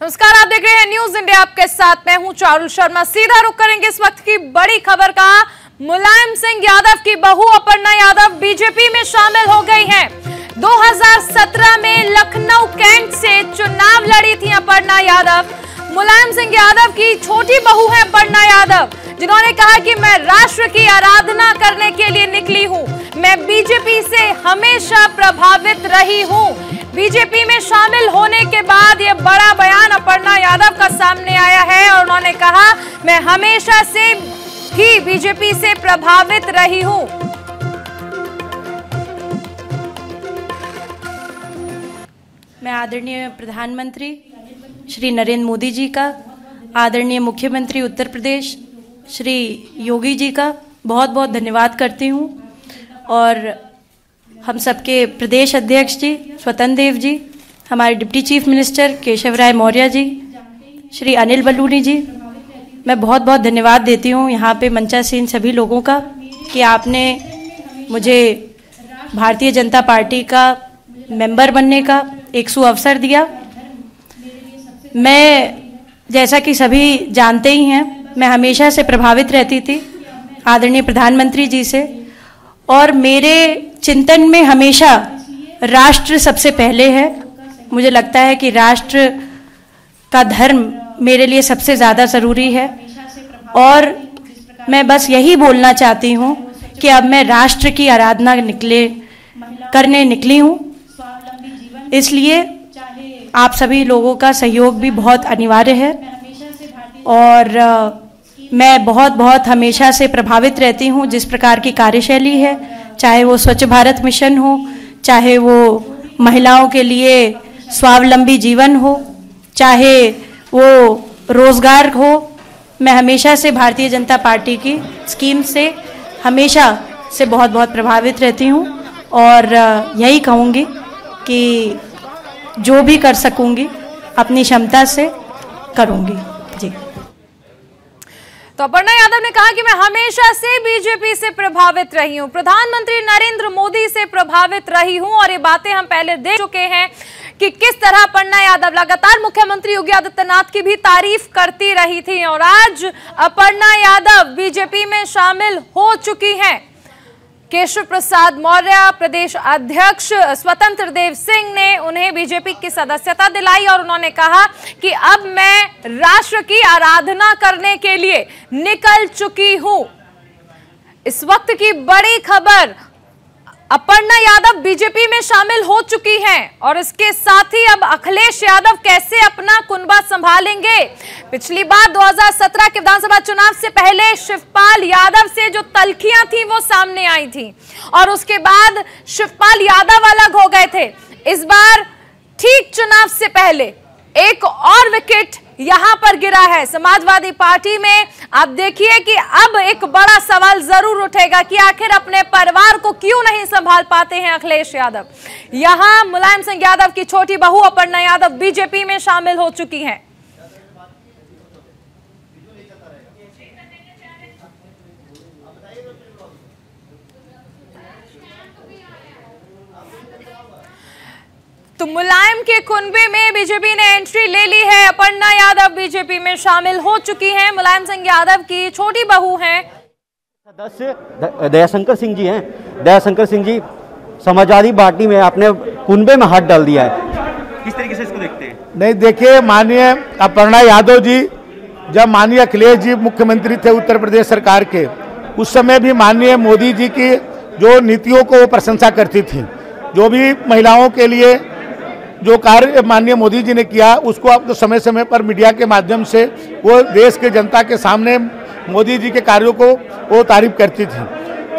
नमस्कार, आप देख रहे हैं न्यूज इंडिया। आपके साथ मैं हूं चारुल शर्मा। सीधा रुख करेंगे इस वक्त की बड़ी खबर का। मुलायम सिंह यादव की बहू अपर्णा यादव बीजेपी में शामिल हो गई हैं। 2017 में लखनऊ कैंट से चुनाव लड़ी थी अपर्णा यादव। मुलायम सिंह यादव की छोटी बहू है अपर्णा यादव, जिन्होंने कहा कि मैं राष्ट्र की आराधना करने के लिए निकली हूं। मैं बीजेपी से हमेशा प्रभावित रही हूं। बीजेपी में शामिल होने के बाद यह बड़ा बयान अपर्णा यादव का सामने आया है और उन्होंने कहा, मैं हमेशा से ही बीजेपी से प्रभावित रही हूं। मैं आदरणीय प्रधानमंत्री श्री नरेंद्र मोदी जी का, आदरणीय मुख्यमंत्री उत्तर प्रदेश श्री योगी जी का बहुत बहुत धन्यवाद करती हूं, और हम सबके प्रदेश अध्यक्ष जी स्वतंत्र देव जी, हमारे डिप्टी चीफ मिनिस्टर केशव राय मौर्य जी, श्री अनिल बलूनी जी, मैं बहुत बहुत धन्यवाद देती हूँ यहाँ पे मंचासीन सभी लोगों का कि आपने मुझे भारतीय जनता पार्टी का मेंबर बनने का एक सुअवसर दिया। मैं, जैसा कि सभी जानते ही हैं, मैं हमेशा से प्रभावित रहती थी आदरणीय प्रधानमंत्री जी से, और मेरे चिंतन में हमेशा राष्ट्र सबसे पहले है। मुझे लगता है कि राष्ट्र का धर्म मेरे लिए सबसे ज़्यादा ज़रूरी है, और मैं बस यही बोलना चाहती हूँ कि अब मैं राष्ट्र की आराधना करने निकली हूँ। इसलिए आप सभी लोगों का सहयोग भी बहुत अनिवार्य है, और मैं बहुत हमेशा से प्रभावित रहती हूँ जिस प्रकार की कार्यशैली है, चाहे वो स्वच्छ भारत मिशन हो, चाहे वो महिलाओं के लिए स्वावलंबी जीवन हो, चाहे वो रोजगार हो। मैं हमेशा से भारतीय जनता पार्टी की स्कीम से हमेशा से बहुत प्रभावित रहती हूँ, और यही कहूँगी कि जो भी कर सकूँगी अपनी क्षमता से करूँगी जी। तो अपर्णा यादव ने कहा कि मैं हमेशा से बीजेपी से प्रभावित रही हूं, प्रधानमंत्री नरेंद्र मोदी से प्रभावित रही हूं, और ये बातें हम पहले देख चुके हैं कि किस तरह अपर्णा यादव लगातार मुख्यमंत्री योगी आदित्यनाथ की भी तारीफ करती रही थी, और आज अपर्णा यादव बीजेपी में शामिल हो चुकी हैं। केशव प्रसाद मौर्य प्रदेश अध्यक्ष स्वतंत्र देव सिंह ने उन्हें बीजेपी की सदस्यता दिलाई, और उन्होंने कहा कि अब मैं राष्ट्र की आराधना करने के लिए निकल चुकी हूं। इस वक्त की बड़ी खबर, अपर्णा यादव बीजेपी में शामिल हो चुकी हैं, और इसके साथ ही अब अखिलेश यादव कैसे अपना कुनबा संभालेंगे। पिछली बार 2017 के विधानसभा चुनाव से पहले शिवपाल यादव से जो तल्खियां थी वो सामने आई थी, और उसके बाद शिवपाल यादव अलग हो गए थे। इस बार ठीक चुनाव से पहले एक और विकेट यहां पर गिरा है समाजवादी पार्टी में। आप देखिए कि अब एक बड़ा सवाल जरूर उठेगा कि आखिर अपने परिवार को क्यों नहीं संभाल पाते हैं अखिलेश यादव। यहां मुलायम सिंह यादव की छोटी बहू अपर्णा यादव बीजेपी में शामिल हो चुकी हैं। तो मुलायम के कुनबे में बीजेपी ने एंट्री ले ली है। अपर्णा यादव बीजेपी में शामिल हो चुकी हैं। मुलायम सिंह यादव की छोटी बहू हैं। सदस्य दयाशंकर सिंह जी हैं। दयाशंकर सिंह जी समाजवादी पार्टी में अपने कुनबे में हाथ डाल दिया है। किस तरीके से इसको देखते हैं? नहीं, देखिए, माननीय अपर्णा यादव जी जब माननीय अखिलेश जी मुख्यमंत्री थे उत्तर प्रदेश सरकार के, उस समय भी माननीय मोदी जी की जो नीतियों को वो प्रशंसा करती थी। जो भी महिलाओं के लिए जो कार्य माननीय मोदी जी ने किया, उसको अब तो समय समय पर मीडिया के माध्यम से वो देश के जनता के सामने मोदी जी के कार्यों को वो तारीफ करती थी।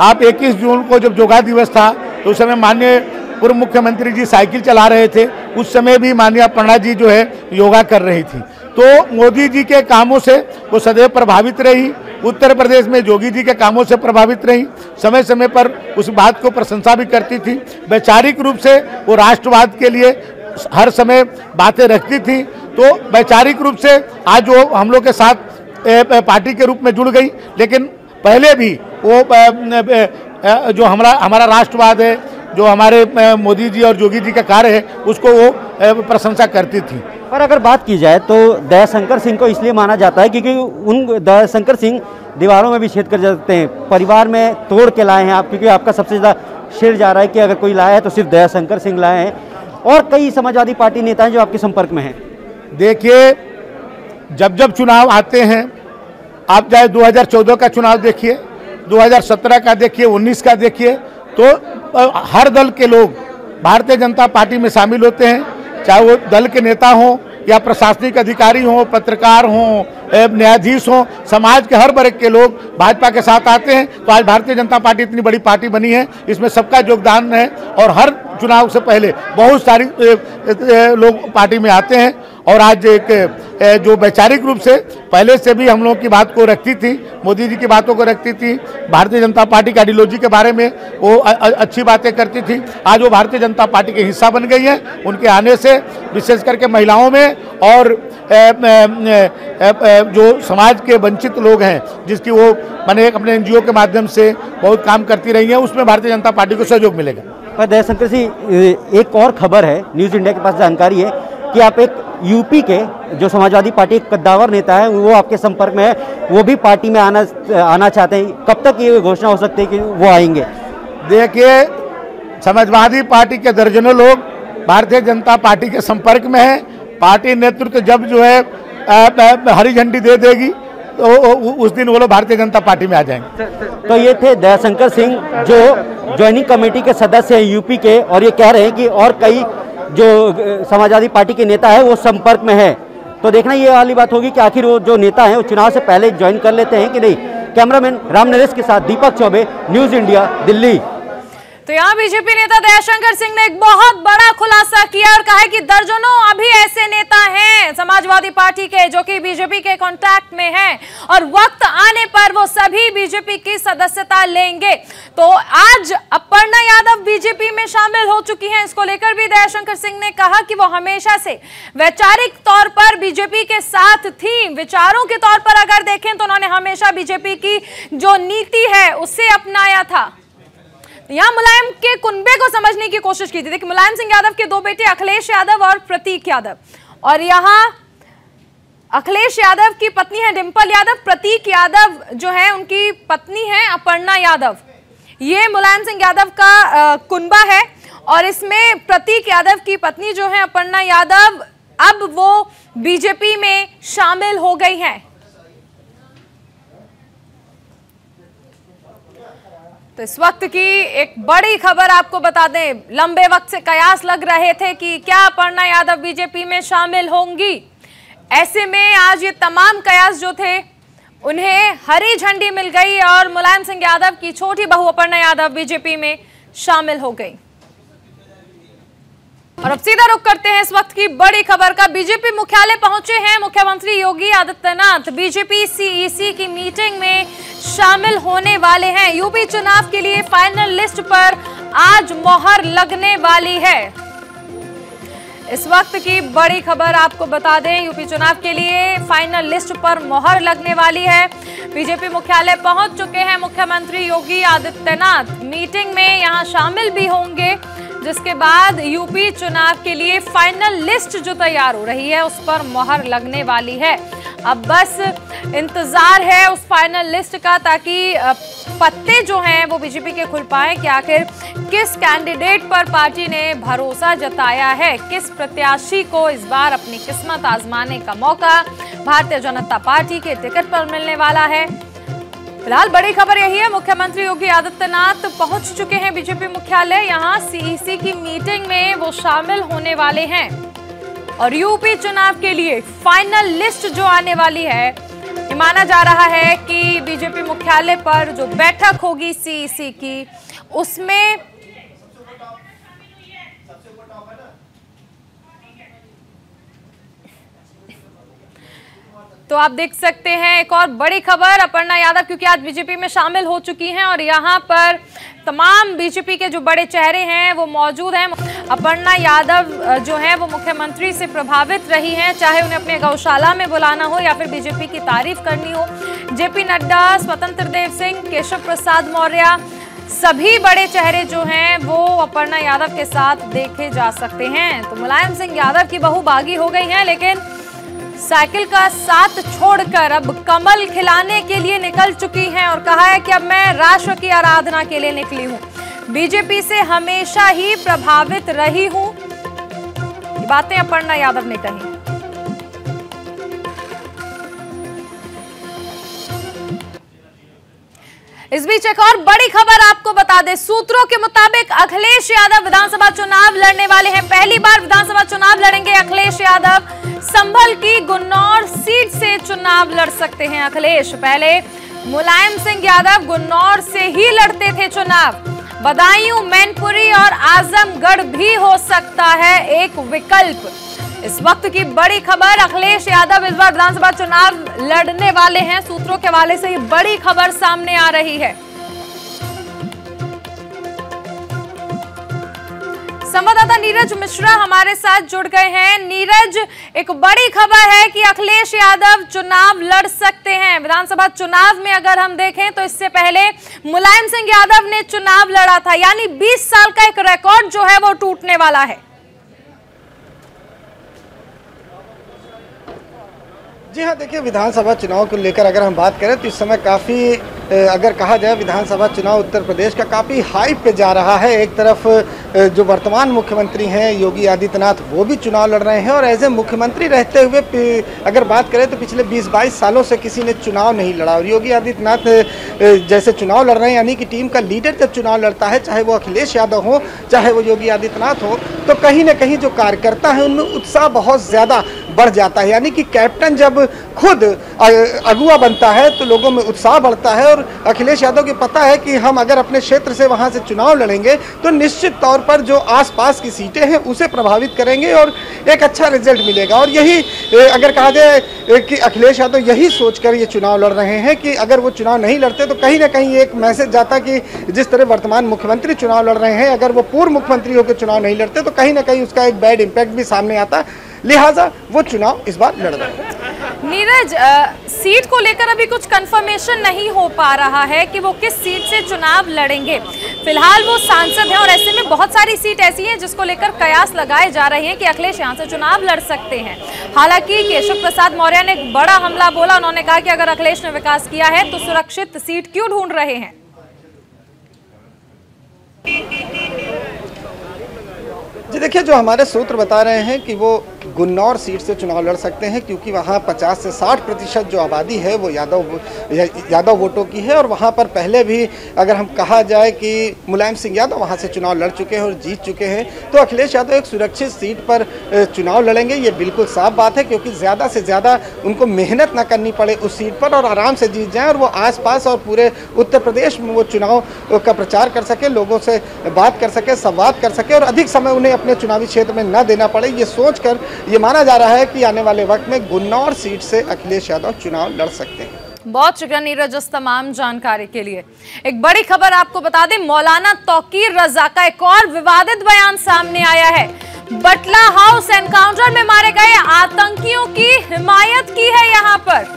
आप 21 जून को जब योगा दिवस था तो उस समय माननीय पूर्व मुख्यमंत्री जी साइकिल चला रहे थे, उस समय भी माननीय अपर्णा जी जो है योगा कर रही थी। तो मोदी जी के कामों से वो सदैव प्रभावित रही। उत्तर प्रदेश में योगी जी के कामों से प्रभावित रही, समय समय पर उस बात को प्रशंसा भी करती थी। वैचारिक रूप से वो राष्ट्रवाद के लिए हर समय बातें रखती थी। तो वैचारिक रूप से आज वो हम लोग के साथ पार्टी के रूप में जुड़ गई, लेकिन पहले भी वो जो हमारा राष्ट्रवाद है, जो हमारे मोदी जी और योगी जी का कार्य है उसको वो प्रशंसा करती थी। पर अगर बात की जाए तो दयाशंकर सिंह को इसलिए माना जाता है क्योंकि उन दयाशंकर सिंह दीवारों में भी छेद कर जाते हैं, परिवार में तोड़ के लाए हैं आप, क्योंकि आपका सबसे ज़्यादा शेयर जा रहा है कि अगर कोई लाया है तो सिर्फ दयाशंकर सिंह लाए हैं, और कई समाजवादी पार्टी नेता हैं जो आपके संपर्क में हैं। देखिए, जब जब चुनाव आते हैं, आप चाहे 2014 का चुनाव देखिए, 2017 का देखिए, 19 का देखिए, तो हर दल के लोग भारतीय जनता पार्टी में शामिल होते हैं, चाहे वो दल के नेता हों या प्रशासनिक अधिकारी हों, पत्रकार हों, न्यायाधीश हों, समाज के हर वर्ग के लोग भाजपा के साथ आते हैं। तो आज भारतीय जनता पार्टी इतनी बड़ी पार्टी बनी है, इसमें सबका योगदान है और हर चुनाव से पहले बहुत सारी लोग पार्टी में आते हैं। और आज एक जो वैचारिक रूप से पहले से भी हम लोगों की बात को रखती थी, मोदी जी की बातों को रखती थी, भारतीय जनता पार्टी की आइडियोलॉजी के बारे में वो अच्छी बातें करती थी, आज वो भारतीय जनता पार्टी के हिस्सा बन गई हैं। उनके आने से विशेष करके महिलाओं में और जो समाज के वंचित लोग हैं, जिसकी वो मैंने अपने एनजीओ के माध्यम से बहुत काम करती रही हैं, उसमें भारतीय जनता पार्टी को सहयोग मिलेगा। पर दयाशंकर सिंह, एक और खबर है, न्यूज़ इंडिया के पास जानकारी है कि आप एक यूपी के जो समाजवादी पार्टी कद्दावर नेता है वो आपके संपर्क में है, वो भी पार्टी में आना चाहते हैं। कब तक ये घोषणा हो सकती है कि वो आएंगे? देखिए, समाजवादी पार्टी के दर्जनों लोग भारतीय जनता पार्टी के संपर्क में हैं। पार्टी नेतृत्व जब जो है हरी झंडी दे देगी तो उस दिन वो लोग भारतीय जनता पार्टी में आ जाएंगे। तो ये थे दयाशंकर सिंह जो ज्वाइनिंग कमेटी के सदस्य हैं यूपी के, और ये कह रहे हैं कि और कई जो समाजवादी पार्टी के नेता है वो संपर्क में है। तो देखना ये वाली बात होगी कि आखिर वो जो नेता है वो चुनाव से पहले ज्वाइन कर लेते हैं कि नहीं। कैमरामैन राम नरेश के साथ दीपक चौबे, न्यूज़ इंडिया, दिल्ली। तो यहाँ बीजेपी नेता दयाशंकर सिंह ने एक बहुत बड़ा खुलासा किया और कहा कि दर्जनों अभी ऐसे नेता हैं समाजवादी पार्टी के जो कि बीजेपी के कांटेक्ट में हैं और वक्त आने पर वो सभी बीजेपी की सदस्यता लेंगे। तो आज अपर्णा यादव बीजेपी में शामिल हो चुकी हैं, इसको लेकर भी दयाशंकर सिंह ने कहा कि वो हमेशा से वैचारिक तौर पर बीजेपी के साथ थी। विचारों के तौर पर अगर देखें तो उन्होंने हमेशा बीजेपी की जो नीति है उसे अपनाया था। यहां मुलायम के कुनबे को समझने की कोशिश की थी। देखिए, मुलायम सिंह यादव के दो बेटे अखिलेश यादव और प्रतीक यादव, और यहां अखिलेश यादव की पत्नी है डिंपल यादव, प्रतीक यादव जो है उनकी पत्नी है अपर्णा यादव। ये मुलायम सिंह यादव का कुनबा है और इसमें प्रतीक यादव की पत्नी जो है अपर्णा यादव अब वो बीजेपी में शामिल हो गई हैं। तो इस वक्त की एक बड़ी खबर आपको बता दें, लंबे वक्त से कयास लग रहे थे कि क्या अपर्णा यादव बीजेपी में शामिल होंगी। ऐसे में आज ये तमाम कयास जो थे उन्हें हरी झंडी मिल गई और मुलायम सिंह यादव की छोटी बहू अपर्णा यादव बीजेपी में शामिल हो गई। और अब सीधा रुख करते हैं इस वक्त की बड़ी खबर का। बीजेपी मुख्यालय पहुंचे हैं मुख्यमंत्री योगी आदित्यनाथ। बीजेपी सीईसी की मीटिंग में शामिल होने वाले हैं। यूपी चुनाव के लिए फाइनल लिस्ट पर आज मोहर लगने वाली है। इस वक्त की बड़ी खबर आपको बता दें, यूपी चुनाव के लिए फाइनल लिस्ट पर मोहर लगने वाली है। बीजेपी मुख्यालय पहुंच चुके हैं मुख्यमंत्री योगी आदित्यनाथ। मीटिंग में यहां शामिल भी होंगे, जिसके बाद यूपी चुनाव के लिए फाइनल लिस्ट जो तैयार हो रही है उस पर मोहर लगने वाली है। अब बस इंतजार है उस फाइनल लिस्ट का, ताकि पत्ते जो हैं वो बीजेपी के खुल पाए कि आखिर किस कैंडिडेट पर पार्टी ने भरोसा जताया है, किस प्रत्याशी को इस बार अपनी किस्मत आजमाने का मौका भारतीय जनता पार्टी के टिकट पर मिलने वाला है। फिलहाल बड़ी खबर यही है, मुख्यमंत्री योगी आदित्यनाथ पहुंच चुके हैं बीजेपी मुख्यालय। यहां सीईसी की मीटिंग में वो शामिल होने वाले हैं और यूपी चुनाव के लिए फाइनल लिस्ट जो आने वाली है, ये माना जा रहा है कि बीजेपी मुख्यालय पर जो बैठक होगी सीईसी की, उसमें तो आप देख सकते हैं एक और बड़ी खबर, अपर्णा यादव क्योंकि आज बीजेपी में शामिल हो चुकी हैं और यहां पर तमाम बीजेपी के जो बड़े चेहरे हैं वो मौजूद हैं। अपर्णा यादव जो है वो मुख्यमंत्री से प्रभावित रही हैं, चाहे उन्हें अपने गौशाला में बुलाना हो या फिर बीजेपी की तारीफ करनी हो। जेपी नड्डा, स्वतंत्र देव सिंह, केशव प्रसाद मौर्य, सभी बड़े चेहरे जो हैं वो अपर्णा यादव के साथ देखे जा सकते हैं। तो मुलायम सिंह यादव की बहू बागी हो गई हैं, लेकिन साइकिल का साथ छोड़कर अब कमल खिलाने के लिए निकल चुकी हैं और कहा है कि अब मैं राष्ट्र की आराधना के लिए निकली हूं। बीजेपी से हमेशा ही प्रभावित रही हूं, ये बातें अपर्णा यादव ने कही। इस बीच एक और बड़ी खबर आपको बता दें, सूत्रों के मुताबिक अखिलेश यादव विधानसभा चुनाव लड़ने वाले हैं। पहली बार विधानसभा चुनाव लड़ेंगे अखिलेश यादव। संभल की गुन्नौर सीट से चुनाव लड़ सकते हैं अखिलेश। पहले मुलायम सिंह यादव गुन्नौर से ही लड़ते थे चुनाव। बदायूं, मैनपुरी और आजमगढ़ भी हो सकता है एक विकल्प। इस वक्त की बड़ी खबर, अखिलेश यादव इस बार विधानसभा चुनाव लड़ने वाले हैं। सूत्रों के हवाले से ये बड़ी खबर सामने आ रही है। संवाददाता नीरज मिश्रा हमारे साथ जुड़ गए हैं। नीरज, एक बड़ी खबर है कि अखिलेश यादव चुनाव लड़ सकते हैं। विधानसभा चुनाव में अगर हम देखें तो इससे पहले मुलायम सिंह यादव ने चुनाव लड़ा था, यानी 20 साल का एक रिकॉर्ड जो है वो टूटने वाला है। जी हाँ, देखिए विधानसभा चुनाव को लेकर अगर हम बात करें तो इस समय काफ़ी अगर कहा जाए विधानसभा चुनाव उत्तर प्रदेश का काफ़ी हाइप पे जा रहा है। एक तरफ जो वर्तमान मुख्यमंत्री हैं योगी आदित्यनाथ वो भी चुनाव लड़ रहे हैं और एज ए मुख्यमंत्री रहते हुए अगर बात करें तो पिछले 20-22 सालों से किसी ने चुनाव नहीं लड़ा और योगी आदित्यनाथ जैसे चुनाव लड़ रहे हैं, यानी कि टीम का लीडर जब चुनाव लड़ता है, चाहे वो अखिलेश यादव हो चाहे वो योगी आदित्यनाथ हो, तो कहीं ना कहीं जो कार्यकर्ता है उनमें उत्साह बहुत ज़्यादा बढ़ जाता है। यानी कि कैप्टन जब खुद अगुआ बनता है तो लोगों में उत्साह बढ़ता है और अखिलेश यादव को पता है कि हम अगर अपने क्षेत्र से वहां से चुनाव लड़ेंगे तो निश्चित तौर पर जो आसपास की सीटें हैं उसे प्रभावित करेंगे और एक अच्छा रिजल्ट मिलेगा। और यही अगर कहा जाए कि अखिलेश यादव यही सोचकर ये चुनाव लड़ रहे हैं कि अगर वो चुनाव नहीं लड़ते तो कहीं ना कहीं एक मैसेज जाता कि जिस तरह वर्तमान मुख्यमंत्री चुनाव लड़ रहे हैं, अगर वो पूर्व मुख्यमंत्री होकर चुनाव नहीं लड़ते तो कहीं ना कहीं उसका एक बैड इम्पैक्ट भी सामने आता, लिहाजा वो चुनाव इस बार लड़ रहे हैं। नीरज, सीट को लेकर अभी कुछ कंफर्मेशन नहीं हो पा रहा है कि वो किस सीट से चुनाव लड़ेंगे। फिलहाल वो सांसद हैं और ऐसे में बहुत सारी सीट ऐसी हैं जिसको लेकर कयास लगाए जा रहे हैं कि अखिलेश यहां से चुनाव लड़ सकते हैं। हालांकि केशव प्रसाद मौर्य ने एक बड़ा हमला बोला, उन्होंने कहा कि अगर अखिलेश ने विकास किया है तो सुरक्षित सीट क्यों ढूंढ रहे हैं। जी देखिए, जो हमारे सूत्र बता रहे हैं कि वो गुन्नौर सीट से चुनाव लड़ सकते हैं क्योंकि वहाँ 50 से 60% जो आबादी है वो यादव वोटों की है और वहाँ पर पहले भी अगर हम कहा जाए कि मुलायम सिंह यादव वहाँ से चुनाव लड़ चुके हैं और जीत चुके हैं, तो अखिलेश यादव एक सुरक्षित सीट पर चुनाव लड़ेंगे। ये बिल्कुल साफ बात है क्योंकि ज़्यादा से ज़्यादा उनको मेहनत ना करनी पड़े उस सीट पर और आराम से जीत जाएँ और वो आसपास और पूरे उत्तर प्रदेश में वो चुनाव का प्रचार कर सके, लोगों से बात कर सके, संवाद कर सके और अधिक समय उन्हें अपने चुनावी क्षेत्र में न देना पड़े। ये सोचकर ये माना जा रहा है कि आने वाले वक्त में गुन्नौर सीट से अखिलेश यादव चुनाव लड़ सकते हैं। बहुत शुक्रिया नीरज इस तमाम जानकारी के लिए। एक बड़ी खबर आपको बता दें, मौलाना तौकीर रजा का एक और विवादित बयान सामने आया है। बटला हाउस एनकाउंटर में मारे गए आतंकियों की हिमायत की है। यहाँ पर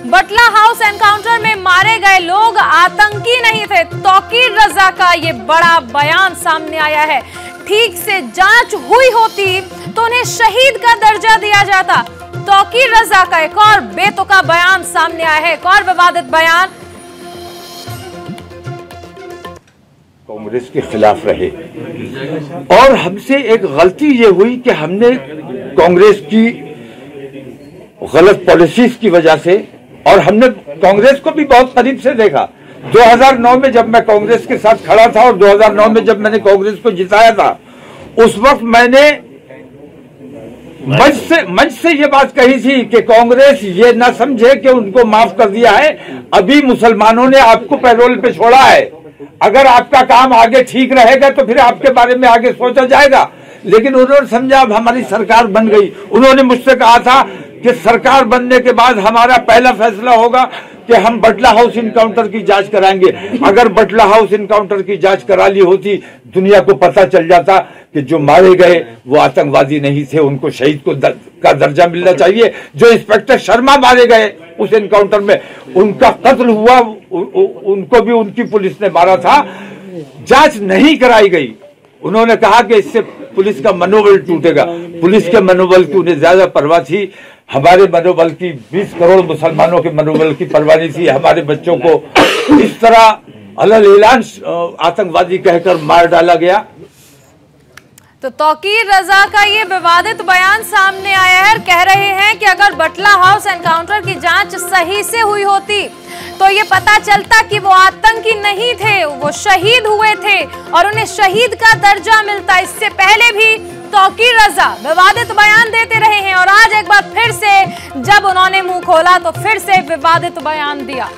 बटला हाउस एनकाउंटर में मारे गए लोग आतंकी नहीं थे। तौकीर रजा का ये बड़ा बयान सामने आया है। ठीक से जांच हुई होती तो उन्हें शहीद का दर्जा दिया जाता। तौकीर रजा का एक और बेतुका बयान सामने आया है, एक और विवादित बयान। कांग्रेस के खिलाफ रहे और हमसे एक गलती ये हुई कि हमने कांग्रेस की गलत पॉलिसीज की वजह से, और हमने कांग्रेस को भी बहुत करीब से देखा। 2009 में जब मैं कांग्रेस के साथ खड़ा था और 2009 में जब मैंने कांग्रेस को जिताया था, उस वक्त मैंने मंच से ये बात कही थी कि कांग्रेस ये ना समझे कि उनको माफ कर दिया है, अभी मुसलमानों ने आपको पैरोल पे छोड़ा है, अगर आपका काम आगे ठीक रहेगा तो फिर आपके बारे में आगे सोचा जाएगा। लेकिन उन्होंने समझा अब हमारी सरकार बन गई। उन्होंने मुझसे कहा था कि सरकार बनने के बाद हमारा पहला फैसला होगा कि हम बटला हाउस इनकाउंटर की जांच कराएंगे। अगर बटला हाउस इनकाउंटर की जांच करा ली होती, दुनिया को पता चल जाता कि जो मारे गए वो आतंकवादी नहीं थे, उनको शहीद का दर्जा मिलना चाहिए। जो इंस्पेक्टर शर्मा मारे गए उस इनकाउंटर में, उनका कत्ल हुआ, उनको भी उनकी पुलिस ने मारा था। जांच नहीं कराई गई। उन्होंने कहा कि इससे पुलिस का मनोबल टूटेगा। पुलिस के मनोबल की उन्हें ज्यादा परवाह थी, हमारे मनोबल की, 20 करोड़ मुसलमानों के मनोबल की परवाह नहीं थी। हमारे बच्चों को इस तरह अलग-अलग आतंकवादी कहकर मार डाला गया। तो तौकीर रजा का ये विवादित बयान सामने आया है। कह रहे हैं कि अगर बटला हाउस एनकाउंटर की जांच सही से हुई होती तो ये पता चलता कि वो आतंकी नहीं थे, वो शहीद हुए थे और उन्हें शहीद का दर्जा मिलता। इससे पहले भी तौकीर रजा विवादित बयान देते रहे हैं और आज एक बार फिर से जब उन्होंने मुंह खोला तो फिर से विवादित बयान दिया।